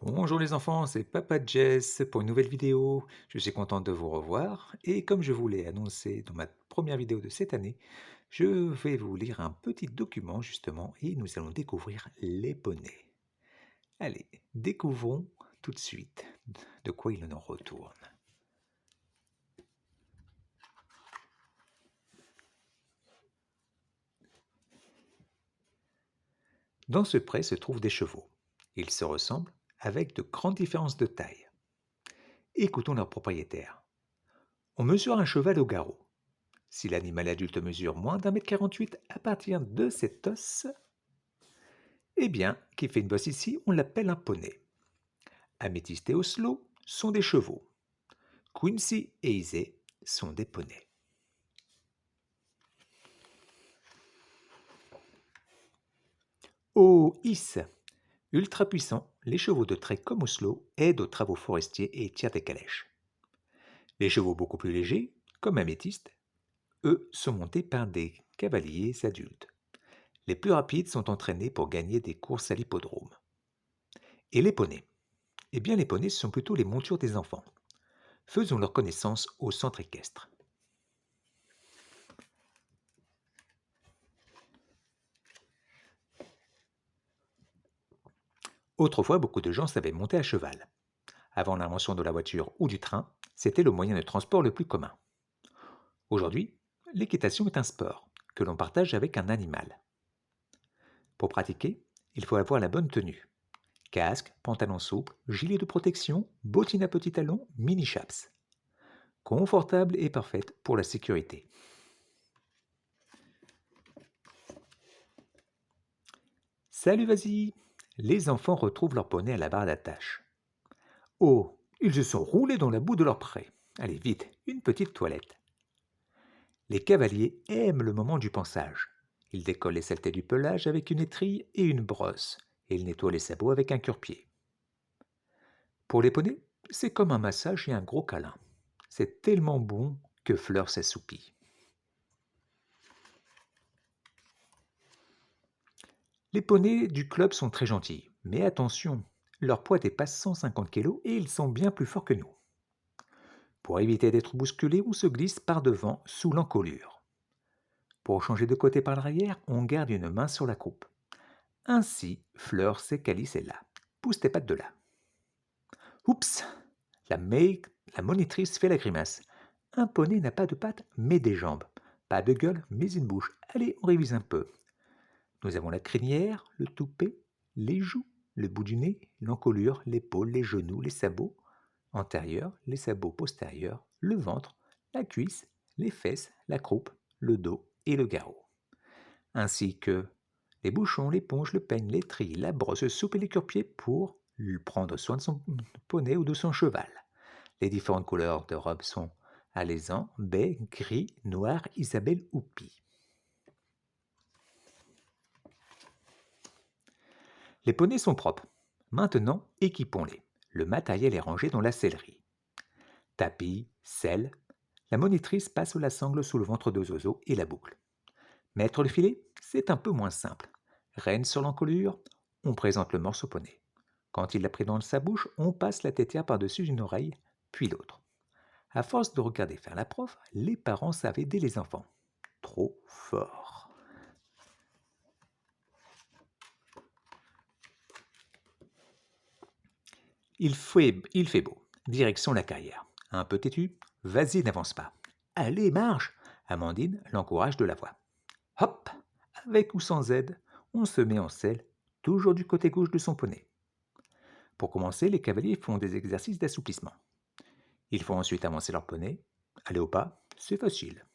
Bonjour les enfants, c'est Papa Jess pour une nouvelle vidéo. Je suis content de vous revoir et comme je vous l'ai annoncé dans ma première vidéo de cette année, je vais vous lire un petit document justement et nous allons découvrir les poneys. Allez, découvrons tout de suite de quoi il en retourne. Dans ce pré se trouvent des chevaux. Ils se ressemblent avec de grandes différences de taille. Écoutons leurs propriétaires. On mesure un cheval au garrot. Si l'animal adulte mesure moins d'1,48 m à partir de cet os, eh bien, qui fait une bosse ici, on l'appelle un poney. Améthyste et Oslo sont des chevaux. Quincy et Isée sont des poneys. Au Is, ultra puissants, les chevaux de trait comme Oslo aident aux travaux forestiers et tirent des calèches. Les chevaux beaucoup plus légers, comme Améthyste, eux sont montés par des cavaliers adultes. Les plus rapides sont entraînés pour gagner des courses à l'hippodrome. Et les poneys? Eh bien, les poneys, ce sont plutôt les montures des enfants. Faisons leur connaissance au centre équestre. Autrefois, beaucoup de gens savaient monter à cheval. Avant l'invention de la voiture ou du train, c'était le moyen de transport le plus commun. Aujourd'hui, l'équitation est un sport que l'on partage avec un animal. Pour pratiquer, il faut avoir la bonne tenue. Casque, pantalon souple, gilet de protection, bottines à petits talons, mini chaps. Confortable et parfaite pour la sécurité. Salut, vas-y! Les enfants retrouvent leur poney à la barre d'attache. Oh, ils se sont roulés dans la boue de leur pré. Allez, vite, une petite toilette. Les cavaliers aiment le moment du pansage. Ils décollent les saletés du pelage avec une étrille et une brosse, et ils nettoient les sabots avec un cure-pied. Pour les poneys, c'est comme un massage et un gros câlin. C'est tellement bon que Fleur s'assoupit. Les poneys du club sont très gentils, mais attention, leur poids dépasse 150 kg et ils sont bien plus forts que nous. Pour éviter d'être bousculés, on se glisse par devant sous l'encolure. Pour changer de côté par l'arrière, on garde une main sur la croupe. Ainsi, Fleur sait qu'Alice est là. Pousse tes pattes de là. Oups! La, la monitrice fait la grimace. Un poney n'a pas de pattes, mais des jambes. Pas de gueule, mais une bouche. Allez, on révise un peu. Nous avons la crinière, le toupet, les joues, le bout du nez, l'encolure, l'épaule, les genoux, les sabots antérieurs, les sabots postérieurs, le ventre, la cuisse, les fesses, la croupe, le dos et le garrot. Ainsi que les bouchons, l'éponge, le peigne, l'étrille, la brosse, soupe et les cure-pieds pour prendre soin de son poney ou de son cheval. Les différentes couleurs de robe sont alezan, baie, gris, noir, Isabelle ou pie. Les poneys sont propres. Maintenant, équipons-les. Le matériel est rangé dans la sellerie. Tapis, selle. La monitrice passe la sangle sous le ventre de Zozo et la boucle. Mettre le filet, c'est un peu moins simple. Reine sur l'encolure, on présente le morceau poney. Quand il l'a pris dans sa bouche, on passe la tétière par-dessus une oreille, puis l'autre. À force de regarder faire la prof, les parents savent aider les enfants. Trop fort. Il fait beau. Direction la carrière. Un peu têtu, vas-y, n'avance pas. Allez, marche! Amandine l'encourage de la voix. Hop! Avec ou sans aide, on se met en selle, toujours du côté gauche de son poney. Pour commencer, les cavaliers font des exercices d'assouplissement. Ils font ensuite avancer leur poney. Aller au pas, c'est facile.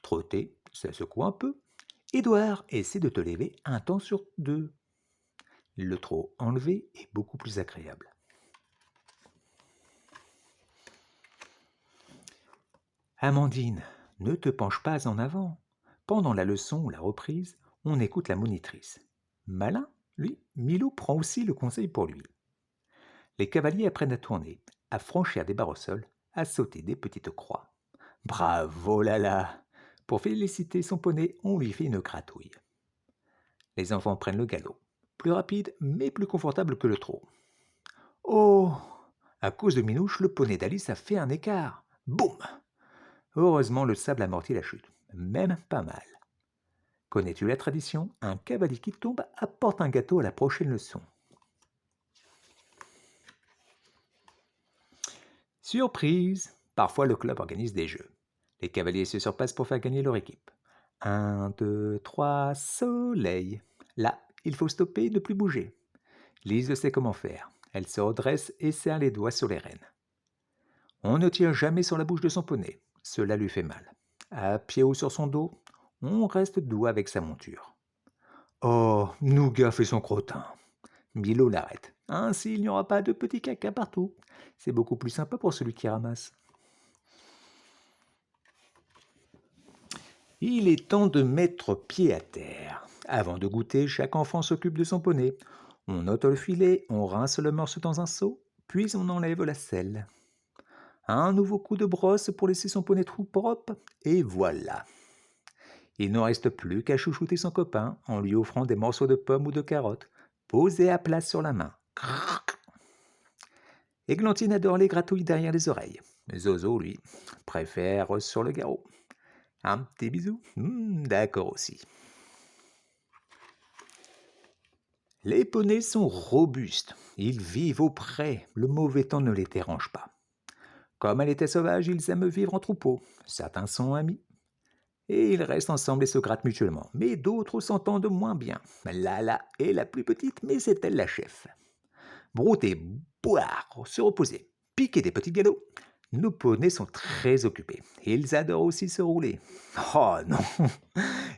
Trotter, ça secoue un peu. Édouard, essaie de te lever un temps sur deux. Le trot enlevé est beaucoup plus agréable. Amandine, ne te penche pas en avant. Pendant la leçon ou la reprise, on écoute la monitrice. Malin, lui, Milou prend aussi le conseil pour lui. Les cavaliers apprennent à tourner, à franchir des barres au sol, à sauter des petites croix. Bravo Lala! Pour féliciter son poney, on lui fait une gratouille. Les enfants prennent le galop, plus rapide mais plus confortable que le trot. Oh! À cause de Minouche, le poney d'Alice a fait un écart. Boum! Heureusement, le sable amortit la chute. Même pas mal. Connais-tu la tradition? Un cavalier qui tombe apporte un gâteau à la prochaine leçon. Surprise! Parfois, le club organise des jeux. Les cavaliers se surpassent pour faire gagner leur équipe. 1, 2, 3, soleil. Là, il faut stopper et ne plus bouger. Lise sait comment faire. Elle se redresse et serre les doigts sur les rênes. On ne tire jamais sur la bouche de son poney. Cela lui fait mal. À pied ou sur son dos, on reste doux avec sa monture. Oh, Nougat fait son crottin. Milo l'arrête. Ainsi, il n'y aura pas de petits caca partout. C'est beaucoup plus sympa pour celui qui ramasse. Il est temps de mettre pied à terre. Avant de goûter, chaque enfant s'occupe de son poney. On ôte le filet, on rince le morceau dans un seau, puis on enlève la selle. Un nouveau coup de brosse pour laisser son poney tout propre, et voilà. Il ne reste plus qu'à chouchouter son copain en lui offrant des morceaux de pommes ou de carottes, posés à plat sur la main. Églantine adore les gratouilles derrière les oreilles. Zozo, lui, préfère sur le garrot. Un petit bisou? D'accord aussi. Les poneys sont robustes. Ils vivent au pré. Le mauvais temps ne les dérange pas. Comme elle était sauvage, ils aiment vivre en troupeau. Certains sont amis. Et ils restent ensemble et se grattent mutuellement. Mais d'autres s'entendent moins bien. Lala est la plus petite, mais c'est elle la chef. Brouter, boire, se reposer, piquer des petits galops. Nos poneys sont très occupés. Ils adorent aussi se rouler. Oh non!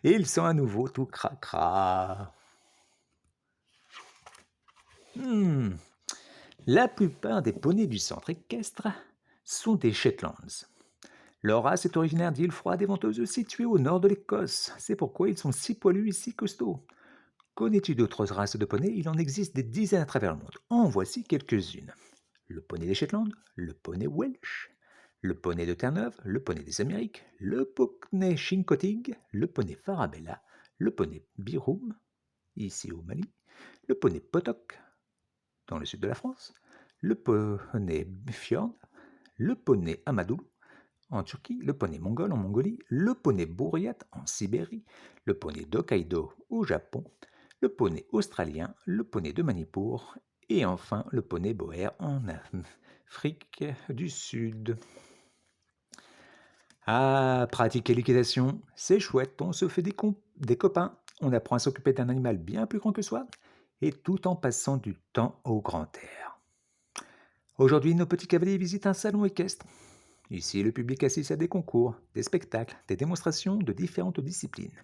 Ils sont à nouveau tout cracra. La plupart des poneys du centre équestre sont des Shetlands. Leur race est originaire d'îles froides et venteuses situées au nord de l'Écosse. C'est pourquoi ils sont si poilus et si costauds. Connais-tu d'autres races de poneys? Il en existe des dizaines à travers le monde. En voici quelques-unes. Le poney des Shetland, le poney Welsh, le poney de Terre-Neuve, le poney des Amériques, le poney Chincoteague, le poney Farabella, le poney Biroum, ici au Mali, le poney Potok, dans le sud de la France, le poney Fjord, le poney Amadoulou, en Turquie, le poney mongol en Mongolie, le poney Bouriat en Sibérie, le poney d'Hokkaido au Japon, le poney australien, le poney de Manipur et enfin le poney boer en Afrique du Sud. Ah, pratiquer l'équitation, c'est chouette, on se fait des copains, on apprend à s'occuper d'un animal bien plus grand que soi, et tout en passant du temps au grand air. Aujourd'hui, nos petits cavaliers visitent un salon équestre. Ici, le public assiste à des concours, des spectacles, des démonstrations de différentes disciplines.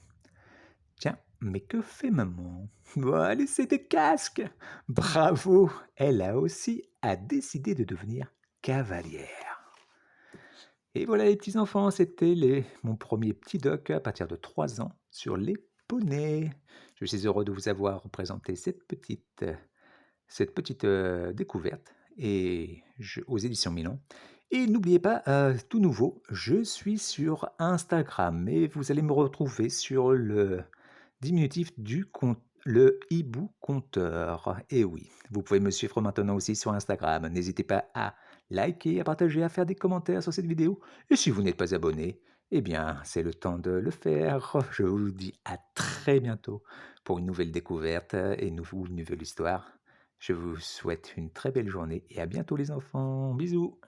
Tiens, mais que fait maman? Elle essaie des casques. Bravo, elle a aussi décidé de devenir cavalière. Et voilà les petits enfants, c'était mon premier petit doc à partir de 3 ans sur les poneys. Je suis heureux de vous avoir présenté cette petite découverte aux éditions Milan. Et n'oubliez pas, tout nouveau, je suis sur Instagram et vous allez me retrouver sur le diminutif le hibou compteur. Et oui, vous pouvez me suivre maintenant aussi sur Instagram. N'hésitez pas à liker, à partager, à faire des commentaires sur cette vidéo. Et si vous n'êtes pas abonné, eh bien, c'est le temps de le faire. Je vous dis à très bientôt pour une nouvelle découverte et une nouvelle histoire. Je vous souhaite une très belle journée et à bientôt les enfants. Bisous.